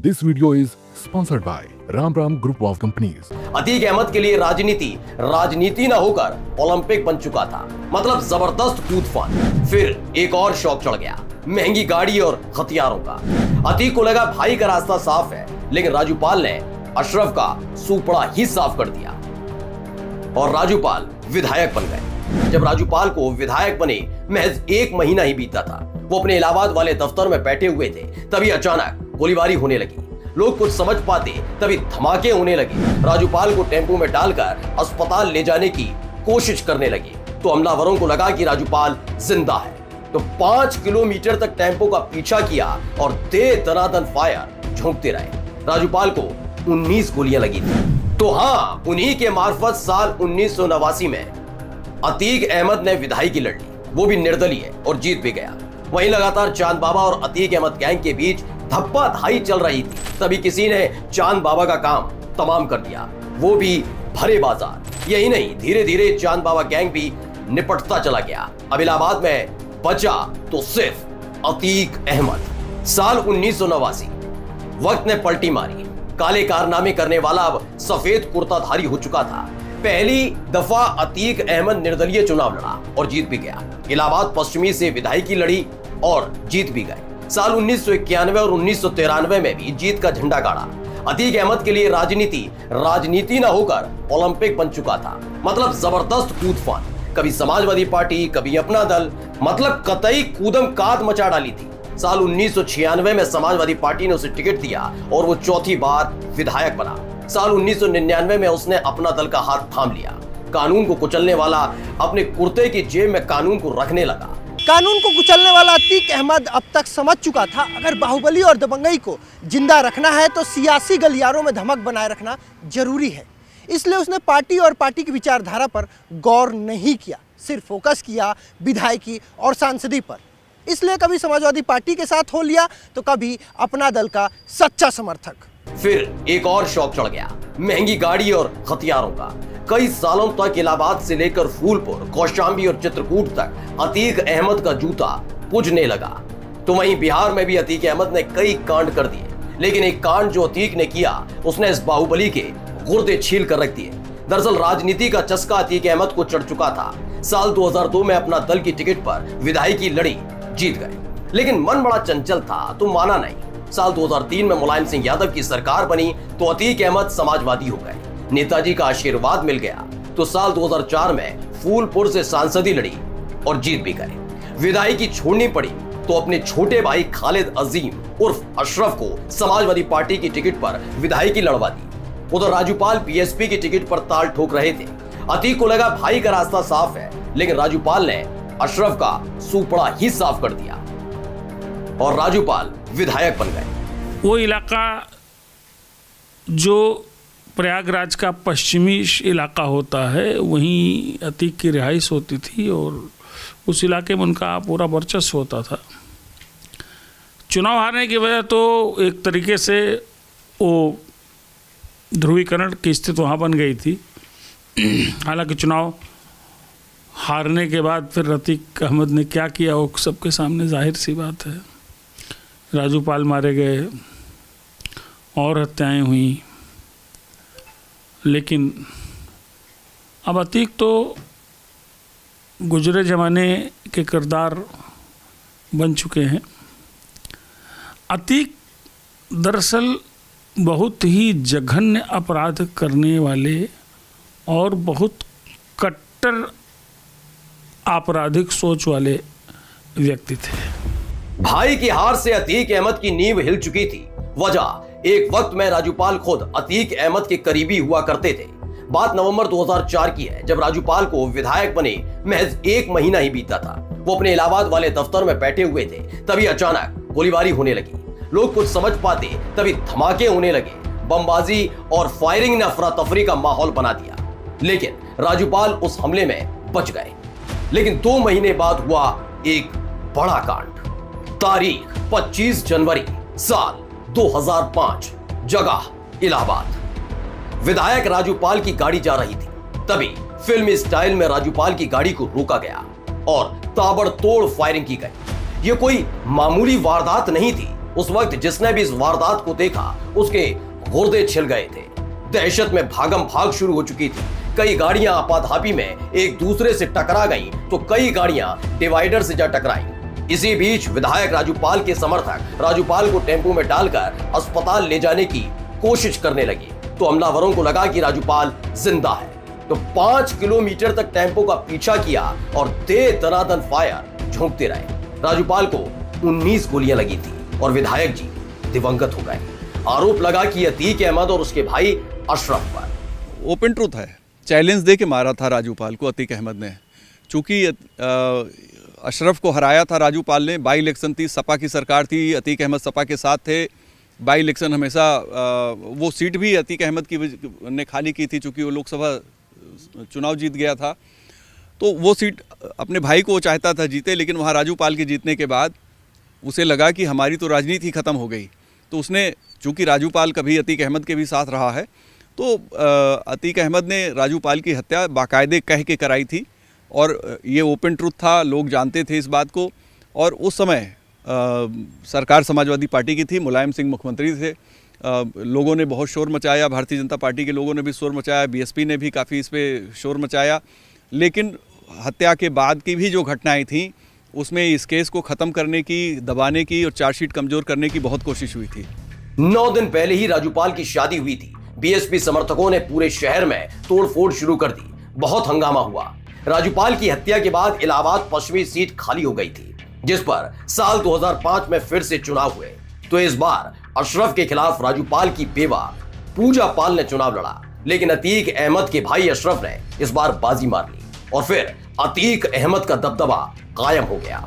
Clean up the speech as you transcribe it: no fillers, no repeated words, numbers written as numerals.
This video is sponsored by Ram Ram Group of Companies. Atiq Ahmad के लिए राजनीति न होकर ओलंपिक बन चुका था। मतलब जबरदस्त कूद फान। फिर एक और शौक चढ़ गया, महंगी गाड़ी और हथियारों का। अतीक को लगा भाई का रास्ता साफ है, लेकिन राजूपाल ने अशरफ का सूपड़ा ही साफ कर दिया और राजूपाल विधायक बन गए। जब राजूपाल को विधायक बने महज 1 महीना ही बीता था, वो अपने इलाहाबाद वाले दफ्तर में बैठे हुए थे, तभी अचानक गोलीबारी होने लगी। लोग कुछ समझ पाते तभी धमाके होने लगे। राजूपाल को टेंपो में डालकर अस्पताल ले जाने की कोशिश करने लगे तो हमलावरों को लगा कि राजूपाल जिंदा है, तो 5 किलोमीटर तक टेंपो का पीछा किया और दे दनादन फायर झोंकते रहे। राजूपाल को 19 गोलियां लगी थी। तो हाँ, उन्हीं के मार्फत साल 1989 में अतीक अहमद ने विधायकी लड़ ली, वो भी निर्दलीय, और जीत भी गया। वहीं लगातार चांद बाबा और अतीक अहमद गैंग के बीच धप्पाधाई चल रही थी, तभी किसी ने चांद बाबा का काम तमाम कर दिया, वो भी भरे बाजार। यही नहीं, धीरे धीरे चांद बाबा गैंग भी निपटता चला गया। अब इलाहाबाद में बचा तो सिर्फ अतीक अहमद। साल 1989, वक्त ने पलटी मारी। काले कारनामे करने वाला अब सफेद कुर्ताधारी हो चुका था। पहली दफा अतीक अहमद निर्दलीय चुनाव लड़ा और जीत भी गया। इलाहाबाद पश्चिमी से विधायकी लड़ी और जीत भी गए। साल 1991 और 1993 में भी जीत का झंडा गाड़ा। अतीक अहमद के लिए राजनीति न होकर ओलंपिक बन चुका था। मतलब जबरदस्त कूद फान, कभी समाजवादी पार्टी, कभी अपना दल, मतलब कतई कूदम काद मचा डाली थी। साल 1996 में समाजवादी पार्टी ने उसे टिकट दिया और वो चौथी बार विधायक बना। साल 1999 में उसने अपना दल का हाथ थाम लिया। कानून को कुचलने वाला अपने कुर्ते की जेब में कानून को रखने लगा। कानून को कुचलने वाला अतीक अहमद अब तक समझ चुका था, अगर बाहुबली और दबंगई को जिंदा रखना है तो सियासी गलियारों में धमक बनाए रखना जरूरी है। इसलिए उसने पार्टी और पार्टी की विचारधारा पर गौर नहीं किया, सिर्फ फोकस किया विधायकी और सांसदी पर। इसलिए कभी समाजवादी पार्टी के साथ हो लिया तो कभी अपना दल का सच्चा समर्थक। फिर एक और शौक चढ़ गया, महंगी गाड़ी और हथियारों का। कई सालों तक इलाहाबाद से लेकर फूलपुर, कौशांबी और चित्रकूट तक अतीक अहमद का जूता पूजने लगा। तो वहीं बिहार में भी अतीक अहमद ने कई कांड कर दिए, लेकिन एक कांड जो अतीक ने किया, उसने इस बाहुबली के गुर्दे छील कर रख दिए। दरअसल राजनीति का चस्का अतीक अहमद को चढ़ चुका था। साल 2002 में अपना दल की टिकट पर विधायकी लड़ी, जीत गए, लेकिन मन बड़ा चंचल था तो माना नहीं। साल 2003 में मुलायम सिंह यादव की सरकार बनी तो अतीक अहमद समाजवादी हो गए। नेताजी का आशीर्वाद मिल गया तो साल 2004 में फूलपुर से सांसदी लड़ी और जीत भी गए। विधायकी छोड़नी पड़ी तो अपने छोटे भाई खालिद अजीम उर्फ अशरफ को समाजवादी पार्टी की टिकट पर विधायकी लड़वा दी। उधर राजूपाल बीएसपी की टिकट पर ताल ठोक रहे थे। अतीक को लगा भाई का रास्ता साफ है, लेकिन राजूपाल ने अशरफ का सूपड़ा ही साफ कर दिया और राजूपाल विधायक बन गए। वो इलाका जो प्रयागराज का पश्चिमी इलाका होता है, वहीं अतीक की रिहाइश होती थी और उस इलाके में उनका पूरा वर्चस्व होता था। चुनाव हारने की वजह तो एक तरीके से वो ध्रुवीकरण की स्थिति वहाँ बन गई थी। हालांकि चुनाव हारने के बाद फिर अतीक अहमद ने क्या किया वो सबके सामने जाहिर सी बात है। राजूपाल मारे गए और हत्याएं हुई, लेकिन अब अतीक तो गुजरे ज़माने के किरदार बन चुके हैं। अतीक दरअसल बहुत ही जघन्य अपराध करने वाले और बहुत कट्टर आपराधिक सोच वाले व्यक्ति थे। भाई की हार से अतीक अहमद की नींव हिल चुकी थी। वजह, एक वक्त में राजूपाल खुद अतीक अहमद के करीबी हुआ करते थे। बात नवंबर 2004 की है, जब राजूपाल को विधायक बने महज 1 महीना ही बीता था। वो अपने इलाहाबाद वाले दफ्तर में बैठे हुए थे, तभी अचानक गोलीबारी होने लगी। लोग कुछ समझ पाते तभी धमाके होने लगे। बमबाजी और फायरिंग ने अफरा तफरी का माहौल बना दिया, लेकिन राजूपाल उस हमले में बच गए। लेकिन 2 महीने बाद हुआ एक बड़ा कांड। तारीख 25 जनवरी साल 2005, जगह इलाहाबाद। विधायक राजूपाल की गाड़ी जा रही थी, तभी फिल्मी स्टाइल में राजूपाल की गाड़ी को रोका गया और ताबड़तोड़ फायरिंग की गई। ये कोई मामूली वारदात नहीं थी। उस वक्त जिसने भी इस वारदात को देखा उसके गुर्दे छिल गए थे। दहशत में भागम भाग शुरू हो चुकी थी। कई गाड़ियां आपाधापी में एक दूसरे से टकरा गईं, तो कई गाड़ियां डिवाइडर से जा टकराईं। इसी बीच विधायक राजूपाल के समर्थक राजूपाल को टेम्पो में डालकर अस्पताल ले जाने की कोशिश करने लगे, तो हमलावरों को लगा कि राजूपाल जिंदा है, तो 5 किलोमीटर तक टेम्पो का पीछा किया और दे दनादन फायर झोंकते रहे। राजूपाल को 19 गोलियां लगी थी और विधायक जी दिवंगत हो गए। आरोप लगा कि अतीक अहमद और उसके भाई अशरफ पर ओपन ट्रूथ है, चैलेंज दे के मारा था राजूपाल को अतीक अहमद ने। चूंकि अशरफ को हराया था राजूपाल ने, बाई इलेक्शन थी, सपा की सरकार थी, अतीक अहमद सपा के साथ थे। बाई इलेक्शन हमेशा वो सीट भी अतीक अहमद की ने खाली की थी, चूंकि वो लोकसभा चुनाव जीत गया था, तो वो सीट अपने भाई को चाहता था जीते, लेकिन वहाँ राजूपाल के जीतने के बाद उसे लगा कि हमारी तो राजनीति ख़त्म हो गई। तो उसने, चूंकि राजूपाल कभी अतीक अहमद के भी साथ रहा है, तो अतीक अहमद ने राजूपाल की हत्या बाकायदे कह के कराई थी और ये ओपन ट्रूथ था, लोग जानते थे इस बात को। और उस समय सरकार समाजवादी पार्टी की थी, मुलायम सिंह मुख्यमंत्री थे। लोगों ने बहुत शोर मचाया, भारतीय जनता पार्टी के लोगों ने भी शोर मचाया, बीएसपी ने भी काफ़ी इस पर शोर मचाया, लेकिन हत्या के बाद की भी जो घटनाएं थीं उसमें इस केस को ख़त्म करने की, दबाने की और चार्जशीट कमज़ोर करने की बहुत कोशिश हुई थी। 9 दिन पहले ही राजूपाल की शादी हुई थी। बीएसपी समर्थकों ने पूरे शहर में तोड़फोड़ शुरू कर दी। बहुत हंगामा हुआ। राजूपाल की हत्या के बाद इलाहाबाद पश्चिमी सीट खाली हो गई थी, जिस पर साल 2005 में फिर से चुनाव हुए। तो इस बार अशरफ के खिलाफ राजूपाल की बेवा पूजा पाल ने चुनाव लड़ा, लेकिन अतीक अहमद के भाई अशरफ ने इस बार बाजी मार ली और फिर अतीक अहमद का दबदबा कायम हो गया।